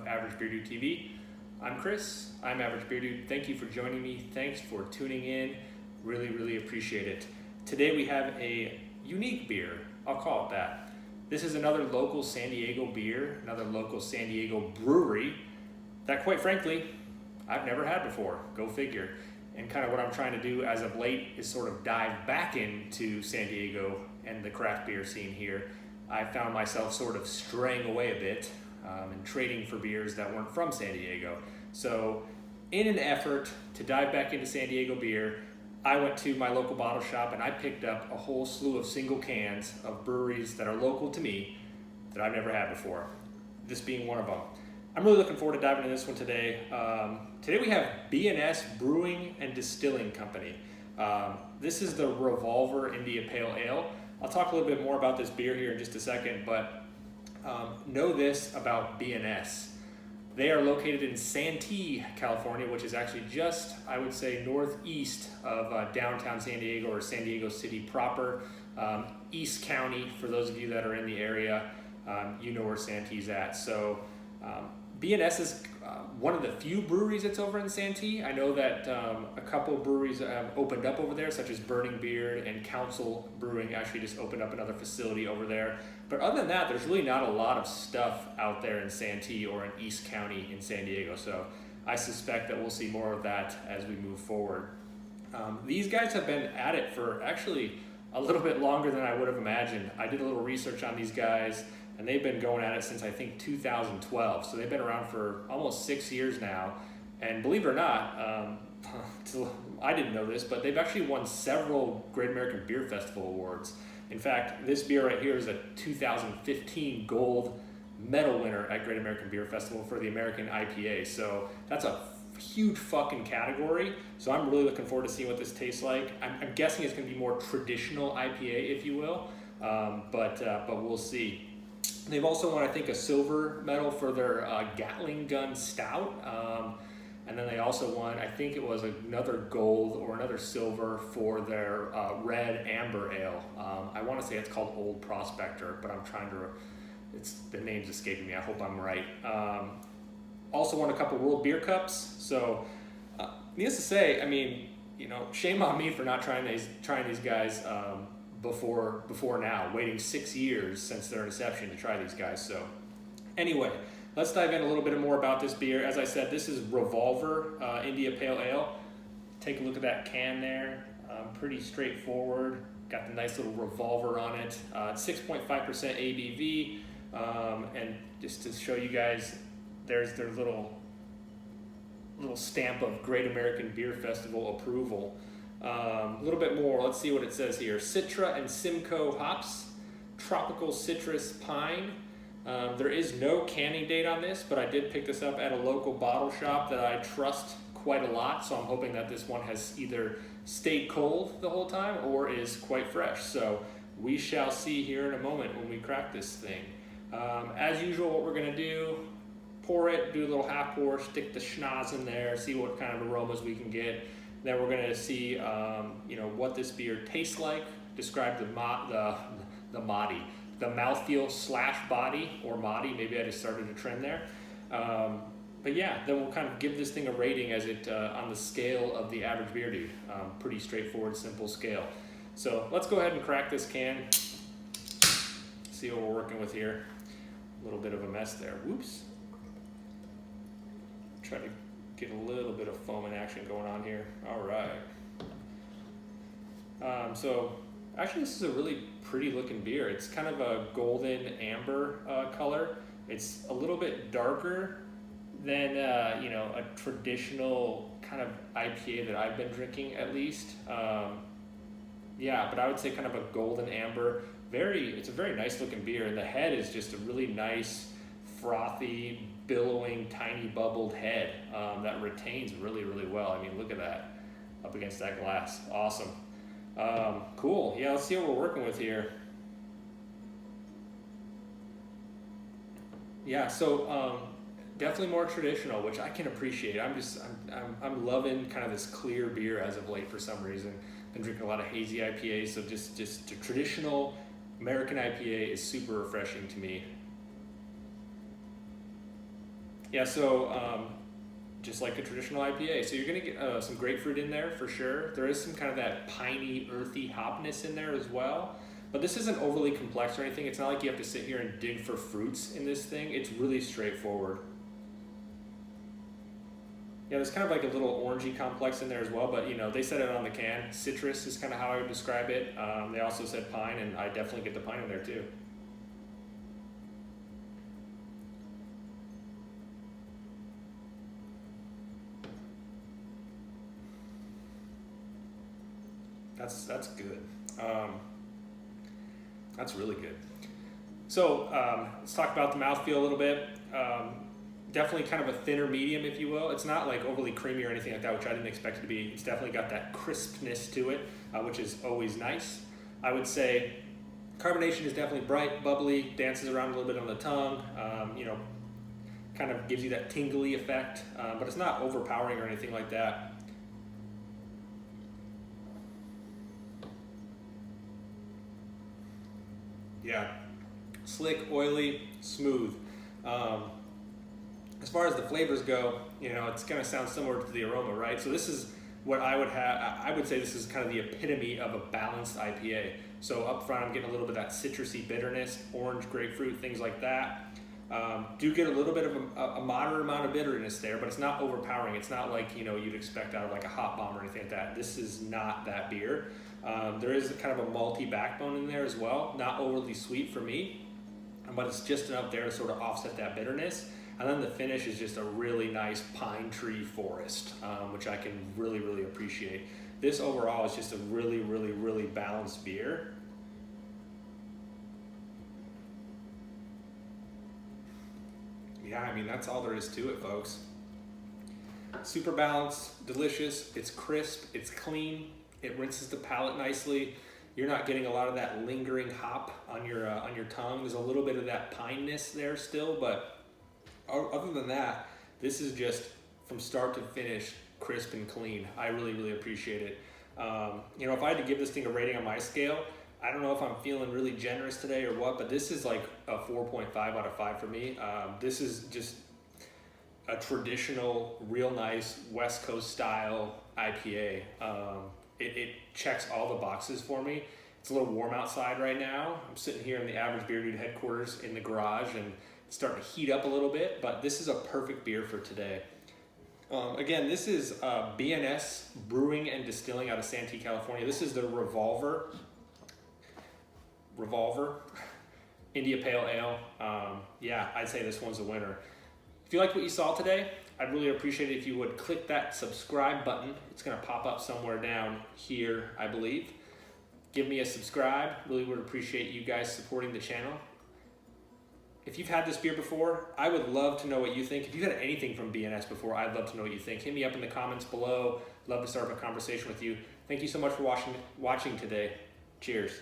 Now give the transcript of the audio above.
Average Beer Dude TV. I'm Chris, I'm Average Beer Dude. Thank you for joining me. Thanks for tuning in. Really appreciate it. Today we have a unique beer, I'll call it that. This is another local San Diego beer, another local San Diego brewery that quite frankly, I've never had before, go figure. And kind of what I'm trying to do as of late is sort of dive back into San Diego and the craft beer scene here. I found myself sort of straying away a bit and trading for beers that weren't from San Diego. So in an effort to dive back into San Diego beer, I went to my local bottle shop and I picked up a whole slew of single cans of breweries that are local to me that I've never had before, this being one of them. I'm really looking forward to diving into this one today. Today we have BNS Brewing and Distilling Company. This is the Revolver India Pale Ale. I'll talk a little bit more about this beer here in just a second, but know this about BNS. They are located in Santee, California, which is actually just, I would say, northeast of downtown San Diego or San Diego City proper. East County, for those of you that are in the area, you know where Santee's at. So BNS is one of the few breweries that's over in Santee. I know that a couple of breweries have opened up over there, such as Burning Beard and Council Brewing actually just opened up another facility over there. But other than that, there's really not a lot of stuff out there in Santee or in East County in San Diego. So I suspect that we'll see more of that as we move forward. These guys have been at it for actually a little bit longer than I would have imagined. I did a little research on these guys, and they've been going at it since I think 2012. So they've been around for almost 6 years now. And believe it or not, I didn't know this, but they've actually won several Great American Beer Festival awards. In fact, this beer right here is a 2015 gold medal winner at Great American Beer Festival for the American IPA. So that's a huge fucking category. So I'm really looking forward to seeing what this tastes like. I'm guessing it's gonna be more traditional IPA, if you will, but we'll see. They've also won, I think, a silver medal for their Gatling Gun Stout. And then they also won, I think it was another gold or another silver for their red amber ale. I want to say it's called Old Prospector, but I'm trying to, the name's escaping me. I hope I'm right. Also won a couple World Beer Cups. So needless to say, I mean, you know, shame on me for not trying these guys before now, waiting 6 years since their inception to try these guys. So anyway, let's dive in a little bit more about this beer. As I said, this is Revolver India Pale Ale. Take a look at that can there. Pretty straightforward. Got the nice little revolver on it. 6.5% ABV. And just to show you guys, there's their little stamp of Great American Beer Festival approval. A little bit more, let's see what it says here. Citra and Simcoe hops, tropical citrus pine. There is no canning date on this, but I did pick this up at a local bottle shop that I trust quite a lot, so I'm hoping that this one has either stayed cold the whole time or is quite fresh. So we shall see here in a moment when we crack this thing. As usual, what we're gonna do, pour it, do a little half pour, stick the schnoz in there, see what kind of aromas we can get. Then we're going to see, what this beer tastes like. Describe the mouthfeel / body, or Madi. Maybe I just started a trend there. But yeah, then we'll kind of give this thing a rating as it on the scale of the Average Beer Dude. Pretty straightforward, simple scale. So let's go ahead and crack this can. See what we're working with here. A little bit of a mess there. Whoops. Try to get a little bit of foam and action going on here. All right. So actually this is a really pretty looking beer. It's kind of a golden amber color. It's a little bit darker than a traditional kind of IPA that I've been drinking, at least. But I would say kind of a golden amber. It's a very nice looking beer, and the head is just a really nice, frothy, billowing, tiny bubbled head that retains really well. I mean, look at that up against that glass. Awesome. Cool. Yeah, let's see what we're working with here. Yeah, so definitely more traditional, which I can appreciate. I'm loving kind of this clear beer as of late for some reason. Been drinking a lot of hazy IPAs, so just a traditional American IPA is super refreshing to me. Yeah, so just like a traditional IPA. So you're gonna get some grapefruit in there for sure. There is some kind of that piney, earthy hopness in there as well. But this isn't overly complex or anything. It's not like you have to sit here and dig for fruits in this thing. It's really straightforward. Yeah, there's kind of like a little orangey complex in there as well, but you know, they said it on the can. Citrus is kind of how I would describe it. They also said pine, and I definitely get the pine in there too. That's good. That's really good. So let's talk about the mouthfeel a little bit. Definitely kind of a thinner medium, if you will. It's not like overly creamy or anything like that, which I didn't expect it to be. It's definitely got that crispness to it, which is always nice. I would say carbonation is definitely bright, bubbly, dances around a little bit on the tongue, you know, kind of gives you that tingly effect, but it's not overpowering or anything like that. Yeah, slick, oily, smooth. As far as the flavors go, you know, it's going to sound similar to the aroma, right? So this is what I would have. I would say this is kind of the epitome of a balanced IPA. So up front, I'm getting a little bit of that citrusy bitterness, orange, grapefruit, things like that. Do get a little bit of a moderate amount of bitterness there, but it's not overpowering. It's not like, you know, you'd expect out of like a hot bomb or anything like that. This is not that beer. There is kind of a malty backbone in there as well. Not overly sweet for me, but it's just enough there to sort of offset that bitterness. And then the finish is just a really nice pine tree forest, which I can really, really appreciate. This overall is just a really, really, really balanced beer. Yeah, I mean, that's all there is to it, folks. Super balanced, delicious, it's crisp, it's clean, it rinses the palate nicely. You're not getting a lot of that lingering hop on your tongue. There's a little bit of that pineness there still, but other than that, this is just from start to finish crisp and clean. I really, really appreciate it. You know, if I had to give this thing a rating on my scale, I don't know if I'm feeling really generous today or what, but this is like a 4.5 out of 5 for me. This is just a traditional, real nice West Coast style IPA. It checks all the boxes for me. It's a little warm outside right now. I'm sitting here in the Average Beer Dude headquarters in the garage, and it's starting to heat up a little bit, but this is a perfect beer for today. Again, this is BNS Brewing and Distilling out of Santee, California. This is the Revolver India Pale Ale. Yeah, I'd say this one's a winner. If you liked what you saw today, I'd really appreciate it if you would click that subscribe button. It's going to pop up somewhere down here, I believe. Give me a subscribe. Really would appreciate you guys supporting the channel. If you've had this beer before, I would love to know what you think. If you've had anything from BNS before, I'd love to know what you think. Hit me up in the comments below. Love to start a conversation with you. Thank you so much for watching today. Cheers.